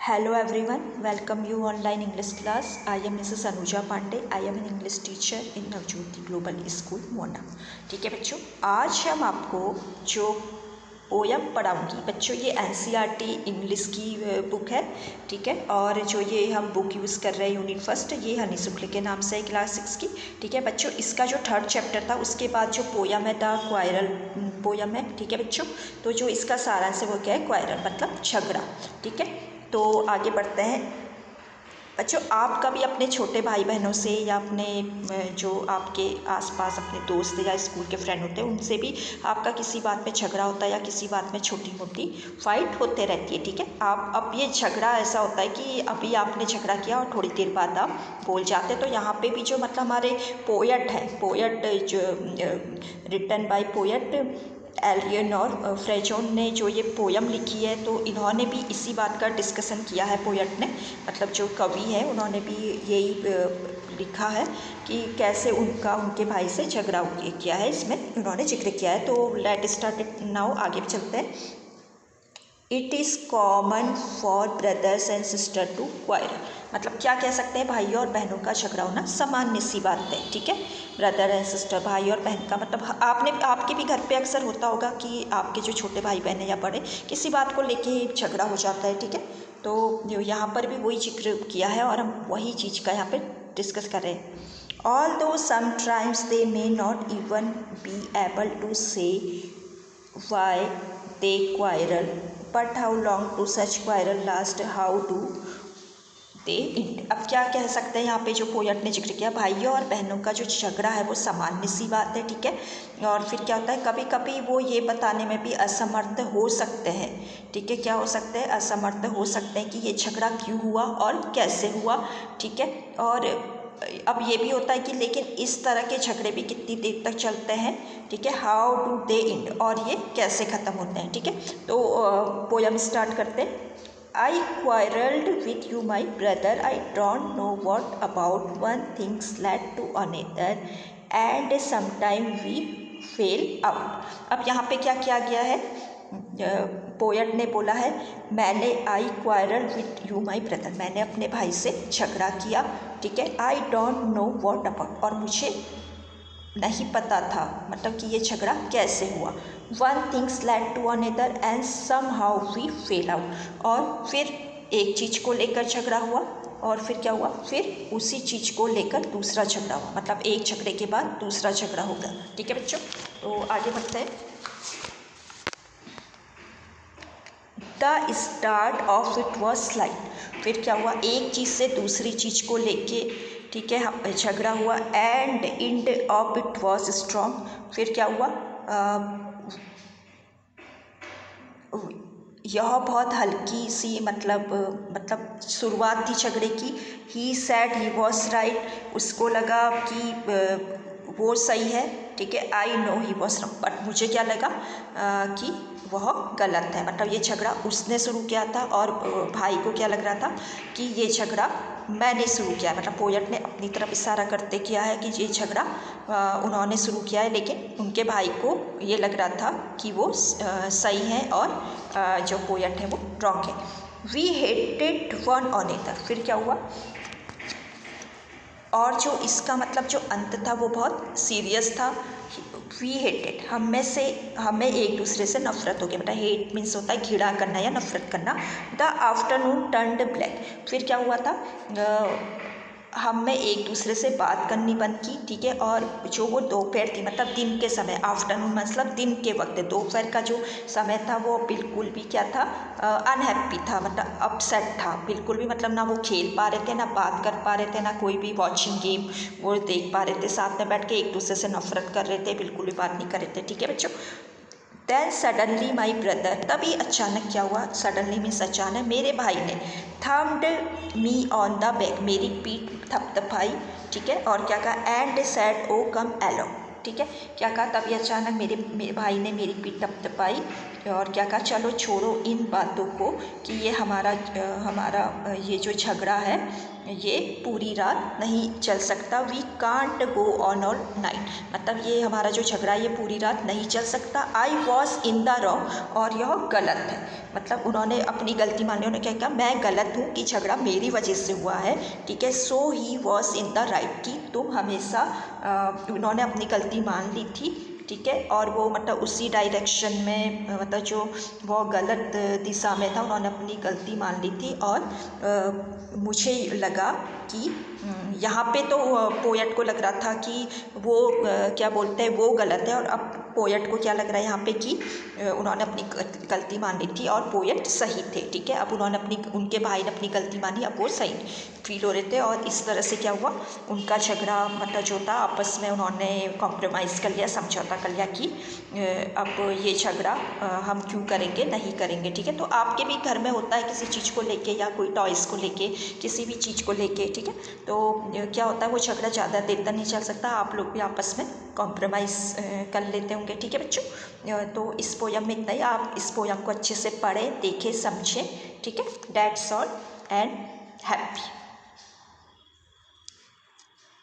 Hello everyone, welcome you online English class. I am Mrs. Anuja Pandey. I am an English teacher in Navjyoti global school Mona. ठीक है बच्चों, आज हम आपको जो पोयम पढ़ाऊंगी बच्चों, ये NCERT इंग्लिश की बुक है. ठीक है, और जो ये हम बुक यूज़ कर रहे हैं यूनिट फर्स्ट, ये हनी शुक्ल के नाम से है क्लास 6 की. ठीक है बच्चों, इसका जो थर्ड चैप्टर था उसके बाद जो पोयम है द क्वायरल पोयम है. ठीक है बच्चों, तो जो इसका सारांश है वो क्या है, क्वायरल मतलब झगड़ा. ठीक है, तो आगे बढ़ते हैं बच्चों. आप कभी अपने छोटे भाई बहनों से या अपने जो आपके आसपास अपने दोस्त या स्कूल के फ्रेंड होते हैं उनसे भी आपका किसी बात पे झगड़ा होता है या किसी बात में छोटी मोटी फाइट होते रहती है. ठीक है, आप अब ये झगड़ा ऐसा होता है कि अभी आपने झगड़ा किया और थोड़ी देर बाद आप बोल जाते हैं. तो यहाँ पे भी जो मतलब हमारे पोएट हैं, पोएट जो रिटन बाय पोएट एलियनोर फ्रेजोन ने जो ये पोयम लिखी है, तो इन्होंने भी इसी बात का डिस्कशन किया है. पोएट ने मतलब जो कवि है उन्होंने भी यही लिखा है कि कैसे उनके भाई से झगड़ा किया है, इसमें उन्होंने जिक्र किया है. तो लेट स्टार्ट इट नाउ, आगे चलते हैं. It is common for brothers and sister to quarrel. मतलब क्या कह सकते हैं, भाइयों और बहनों का झगड़ा होना सामान्य सी बात है. ठीक है, ब्रदर एंड सिस्टर, भाई और बहन का मतलब आपके भी घर पे अक्सर होता होगा कि आपके जो छोटे भाई बहन है या बड़े किसी बात को लेके झगड़ा हो जाता है. ठीक है, तो यहाँ पर भी वही जिक्र किया है और हम वही चीज़ का यहाँ पे डिस्कस कर रहे हैं. Although sometimes they may not even be able to say why they quarrel, but how long do such quarrel last, how do they end. अब क्या कह सकते हैं यहाँ पे जो पोएट ने जिक्र किया, भाइयों और बहनों का जो झगड़ा है वो सामान्य सी बात है. ठीक है, और फिर क्या होता है, कभी कभी वो ये बताने में भी असमर्थ हो सकते हैं. ठीक है, क्या हो सकते हैं, असमर्थ हो सकते हैं कि ये झगड़ा क्यों हुआ और कैसे हुआ. ठीक है, और अब ये भी होता है कि लेकिन इस तरह के झगड़े भी कितनी देर तक चलते हैं. ठीक है, हाउ डू दे इंड, और ये कैसे ख़त्म होते हैं. ठीक है, तो पोयम स्टार्ट करते हैं. I quarreled with you, my brother. I don't know what about one thing's led to another, and sometime we fell out. अब यहाँ पे क्या किया गया है, पोएट ने बोला है मैंने I quarrel with you my brother, मैंने अपने भाई से झगड़ा किया. ठीक है, I don't know what about, और मुझे नहीं पता था मतलब कि ये झगड़ा कैसे हुआ. One things led to another and somehow we fell out, और फिर एक चीज़ को लेकर झगड़ा हुआ और फिर क्या हुआ, फिर उसी चीज़ को लेकर दूसरा झगड़ा हुआ. मतलब एक झगड़े के बाद दूसरा झगड़ा होगा. ठीक है बच्चों, तो आगे बढ़ते हैं. The start of it was slide, फिर क्या हुआ, एक चीज़ से दूसरी चीज़ को लेके ठीक है झगड़ा हुआ. And end of it was strong, फिर क्या हुआ, यह बहुत हल्की सी मतलब शुरुआत थी झगड़े की. ही सैड ही वॉज राइट, उसको लगा कि वो सही है. ठीक है, I know he was wrong, but मुझे क्या लगा कि वह गलत है. मतलब ये झगड़ा उसने शुरू किया था और भाई को क्या लग रहा था कि ये झगड़ा मैंने शुरू किया. मतलब पोएट ने अपनी तरफ इशारा करते किया है कि ये झगड़ा उन्होंने शुरू किया है, लेकिन उनके भाई को ये लग रहा था कि वो सही है और जो पोएट है वो रॉन्ग है. वी हेटेड वन अनदर, फिर क्या हुआ, और जो इसका मतलब जो अंत था वो बहुत सीरियस था. वी हेटेड, हमें एक दूसरे से नफरत हो गई. मतलब हेट मीन्स होता है घृणा करना या नफरत करना. द आफ्टरनून टर्न्ड ब्लैक, फिर क्या हुआ था, हम में एक दूसरे से बात करनी बंद की. ठीक है, और जो वो दोपहर थी मतलब दिन के समय, आफ्टरनून मतलब दिन के वक्त, दोपहर का जो समय था वो बिल्कुल भी क्या था, अनहैप्पी था, मतलब अपसेट था बिल्कुल भी. मतलब ना वो खेल पा रहे थे, ना बात कर पा रहे थे, ना कोई भी वॉचिंग गेम वो देख पा रहे थे. साथ में बैठ के एक दूसरे से नफरत कर रहे थे, बिल्कुल भी बात नहीं कर रहे थे. ठीक है बच्चों, देन सडनली माई ब्रदर, तभी अचानक क्या हुआ, सडनली मीन्स अचानक, मेरे भाई ने thumped me on the back, मेरी पीठ थपथपाई. ठीक है, और क्या कहा, and said oh come along. ठीक है, क्या कहा, तभी अचानक मेरे भाई ने मेरी पीठ थपथपाई और क्या कहा, चलो छोड़ो इन बातों को कि ये हमारा ये जो झगड़ा है ये पूरी रात नहीं चल सकता। We can't go on all night, मतलब ये हमारा जो झगड़ा ये पूरी रात नहीं चल सकता। I was in the wrong, और यह गलत है, मतलब उन्होंने अपनी गलती मानी, उन्होंने क्या कहा, मैं गलत हूँ कि झगड़ा मेरी वजह से हुआ है, ठीक है। So he was in the right, कि तुम हमेशा उन्होंने अपनी गलती मान ली थी, ठीक है। और वो मतलब उसी डायरेक्शन में, मतलब जो वो गलत दिशा में था, उन्होंने अपनी गलती मान ली थी। और मुझे लगा कि यहाँ पे तो पोएट को लग रहा था कि वो क्या बोलते हैं, वो गलत है, और अब पोएट को क्या लग रहा है यहाँ पे कि उन्होंने अपनी गलती मान ली थी और पोएट सही थे, ठीक है। अब उन्होंने उनके भाई ने अपनी गलती मानी, अब वो सही फील हो रहे थे, और इस तरह से क्या हुआ, उनका झगड़ा मतलब जो था आपस में उन्होंने कॉम्प्रोमाइज़ कर लिया, समझौता कर लिया कि अब ये झगड़ा हम क्यों करेंगे, नहीं करेंगे, ठीक है। तो आपके भी घर में होता है किसी चीज़ को लेके, या कोई टॉयज़ को लेके, किसी भी चीज़ को लेके, ठीक है। तो क्या होता है, वो झगड़ा ज़्यादा देर तक नहीं चल सकता, आप लोग भी आपस में कॉम्प्रोमाइज़ कर लेते होंगे, ठीक है बच्चों। तो इस पोयम में इतना ही, आप इस पोयम को अच्छे से पढ़ें, देखें, समझें, ठीक है। That's all and happy.